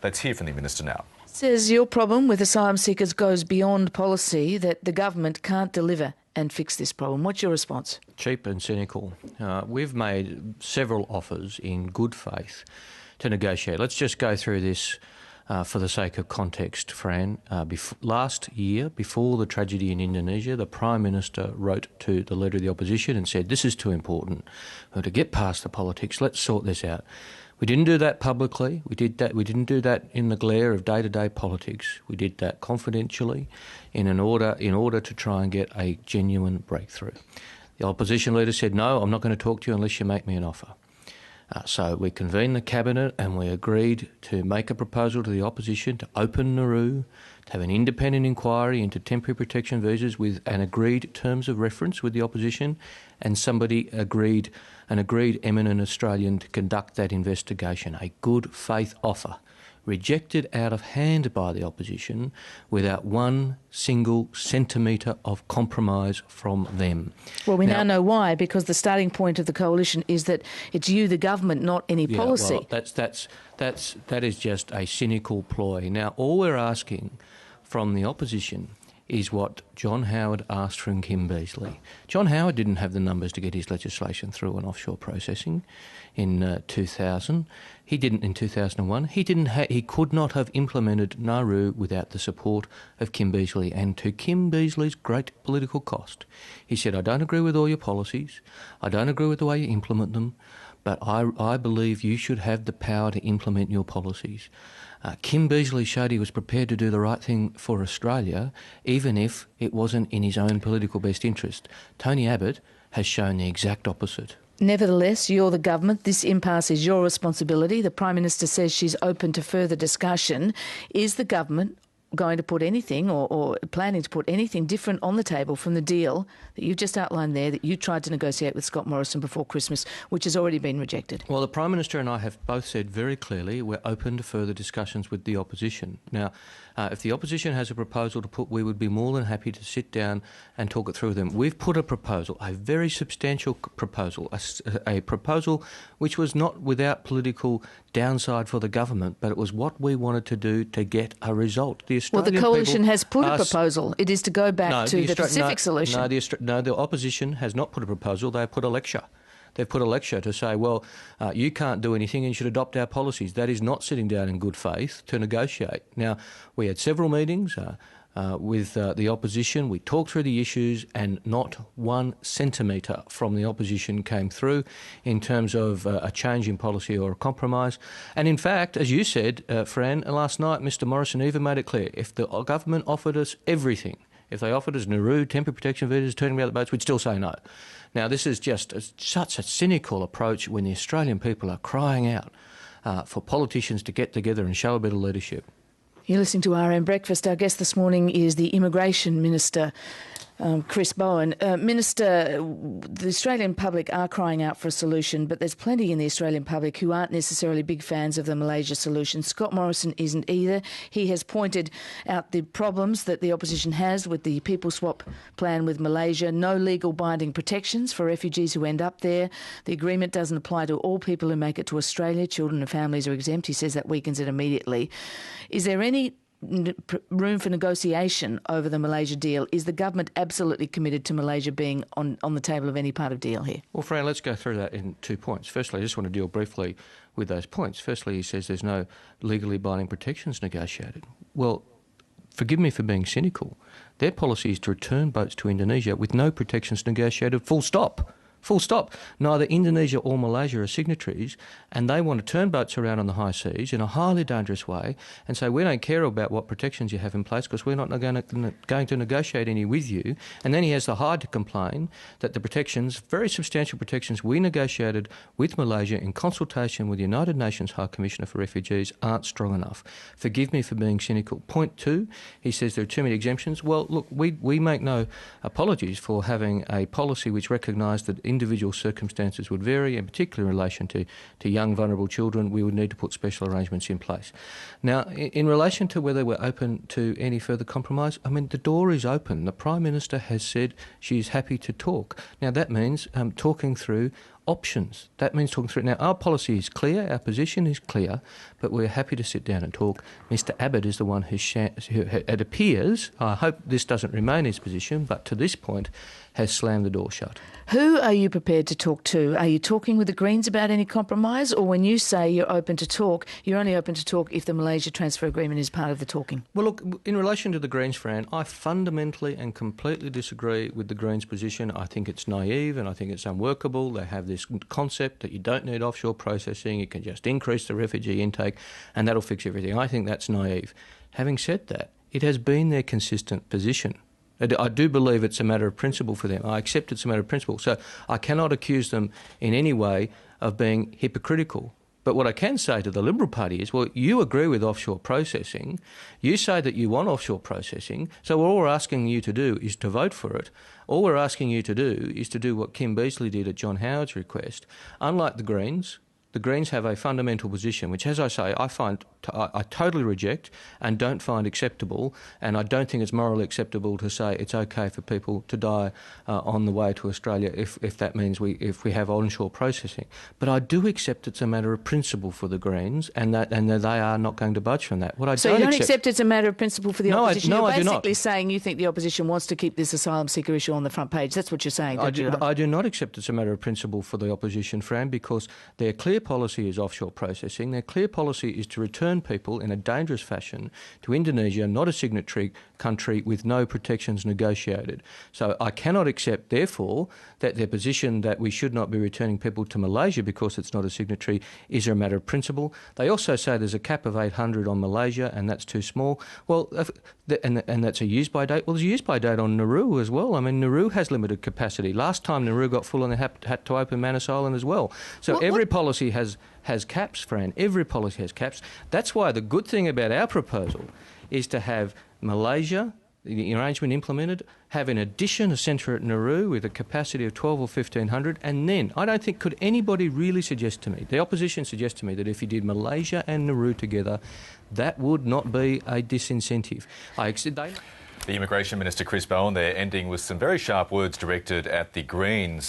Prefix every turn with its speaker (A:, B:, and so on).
A: Let's hear from the Minister now.
B: Says your problem with asylum seekers goes beyond policy, that the government can't deliver and fix this problem. What's your response?
C: Cheap and cynical. We've made several offers in good faith to negotiate. Let's just go through this for the sake of context, Fran. Last year, before the tragedy in Indonesia, the Prime Minister wrote to the Leader of the Opposition and said, this is too important. To get past the politics, let's sort this out. We didn't do that publicly. We didn't do that in the glare of day-to-day politics. We did that confidentially in order to try and get a genuine breakthrough. The opposition leader said, no, I'm not going to talk to you unless you make me an offer. So we convened the Cabinet and we agreed to make a proposal to the opposition to open Nauru, to have an independent inquiry into temporary protection visas with an agreed terms of reference with the opposition, and an agreed eminent Australian to conduct that investigation. A good faith offer, rejected out of hand by the opposition without one single centimetre of compromise from them.
B: Well, we now know why, because the starting point of the coalition is that it's you, the government, not any policy.
C: Well, that is just a cynical ploy. Now, all we're asking from the opposition is what John Howard asked from Kim Beazley. John Howard didn't have the numbers to get his legislation through on offshore processing in 2000. He didn't in 2001. He could not have implemented Nauru without the support of Kim Beazley, and to Kim Beazley's great political cost. He said, I don't agree with all your policies. I don't agree with the way you implement them, but I believe you should have the power to implement your policies. Kim Beazley showed he was prepared to do the right thing for Australia, even if it wasn't in his own political best interest. Tony Abbott has shown the exact opposite.
B: Nevertheless, you're the government. This impasse is your responsibility. The Prime Minister says she's open to further discussion. Is the government going to put anything or planning to put anything different on the table from the deal that you've just outlined there, that you tried to negotiate with Scott Morrison before Christmas, which has already been rejected?
C: Well, the Prime Minister and I have both said very clearly we're open to further discussions with the opposition. Now, if the opposition has a proposal to put, we would be more than happy to sit down and talk it through with them. We've put a proposal, a very substantial proposal, a proposal which was not without political downside for the government, but it was what we wanted to do to get a result.
B: Well, the coalition has put a proposal. It is to go back to the Pacific solution.
C: No, the opposition has not put a proposal. They have put a lecture. They've put a lecture to say, well, you can't do anything and you should adopt our policies. That is not sitting down in good faith to negotiate. Now, we had several meetings with the opposition. We talked through the issues and not 1 centimetre from the opposition came through in terms of a change in policy or a compromise. And in fact, as you said, Fran, last night Mr Morrison even made it clear, if the government offered us everything, if they offered us Nauru, temporary protection visas, turning about the boats, we'd still say no. Now, this is just such a cynical approach when the Australian people are crying out for politicians to get together and show a bit of leadership.
B: You're listening to RM Breakfast. Our guest this morning is the Immigration Minister, Chris Bowen. Minister, the Australian public are crying out for a solution, but there's plenty in the Australian public who aren't necessarily big fans of the Malaysia solution. Scott Morrison isn't either. He has pointed out the problems that the opposition has with the people swap plan with Malaysia. No legal binding protections for refugees who end up there. The agreement doesn't apply to all people who make it to Australia. Children and families are exempt. He says that weakens it immediately. Is there any room for negotiation over the Malaysia deal? Is the government absolutely committed to Malaysia being on the table of any part of deal here?
C: Well, Fran, let's go through that in 2 points. Firstly, I just want to deal briefly with those points. Firstly, he says there's no legally binding protections negotiated. Well, forgive me for being cynical. Their policy is to return boats to Indonesia with no protections negotiated, full stop. Full stop. Neither Indonesia or Malaysia are signatories, and they want to turn boats around on the high seas in a highly dangerous way and say, we don't care about what protections you have in place because we're not going to negotiate any with you. And then he has the hide to complain that the protections, very substantial protections we negotiated with Malaysia in consultation with the United Nations High Commissioner for Refugees aren't strong enough. Forgive me for being cynical. Point 2, he says there are too many exemptions. Well, look, we make no apologies for having a policy which recognised that individual circumstances would vary, and particularly in relation to young vulnerable children, we would need to put special arrangements in place. Now, in relation to whether we're open to any further compromise, I mean, the door is open. The Prime Minister has said she is happy to talk. Now, that means talking through options. That means talking through it. Now, our policy is clear, our position is clear, but we're happy to sit down and talk. Mr Abbott is the one who it appears, I hope this doesn't remain his position, but to this point has slammed the door shut.
B: Who are you prepared to talk to? Are you talking with the Greens about any compromise, or when you say you're open to talk, you're only open to talk if the Malaysia transfer agreement is part of the talking?
C: Well, look, in relation to the Greens, Fran, I fundamentally and completely disagree with the Greens' position. I think it's naive and I think it's unworkable. They have this concept that you don't need offshore processing, you can just increase the refugee intake and that'll fix everything. I think that's naive. Having said that, it has been their consistent position. I do believe it's a matter of principle for them. I accept it's a matter of principle. So I cannot accuse them in any way of being hypocritical. But what I can say to the Liberal Party is, well, you agree with offshore processing. You say that you want offshore processing. So all we're asking you to do is to vote for it. All we're asking you to do is to do what Kim Beazley did at John Howard's request. Unlike the Greens have a fundamental position, which, as I say, I totally reject and don't find acceptable, and I don't think it's morally acceptable to say it's okay for people to die on the way to Australia if that means if we have onshore processing. But I do accept it's a matter of principle for the Greens, and that they are not going to budge from that.
B: So you don't accept it's a matter of principle for the opposition?
C: No,
B: you're
C: I do not.
B: basically saying you think the opposition wants to keep this asylum seeker issue on the front page. That's what you're saying.
C: I do not accept it's a matter of principle for the opposition, Fran, because their clear policy is offshore processing. Their clear policy is to return people in a dangerous fashion to Indonesia, not a signatory country, with no protections negotiated. So I cannot accept, therefore, that their position that we should not be returning people to Malaysia because it's not a signatory is a matter of principle. They also say there's a cap of 800 on Malaysia and that's too small. Well, and that's a use-by date. Well, there's a use-by date on Nauru as well. I mean, Nauru has limited capacity. Last time Nauru got full and they had to open Manus Island as well. So every policy has caps, Fran. Every policy has caps. That's why the good thing about our proposal is to have Malaysia, the arrangement implemented, have in addition a centre at Nauru with a capacity of 12 or 1,500, and then I don't think could anybody really suggest to me, the opposition suggests to me, that if you did Malaysia and Nauru together, that would not be a disincentive. The
A: Immigration Minister Chris Bowen there ending with some very sharp words directed at the Greens.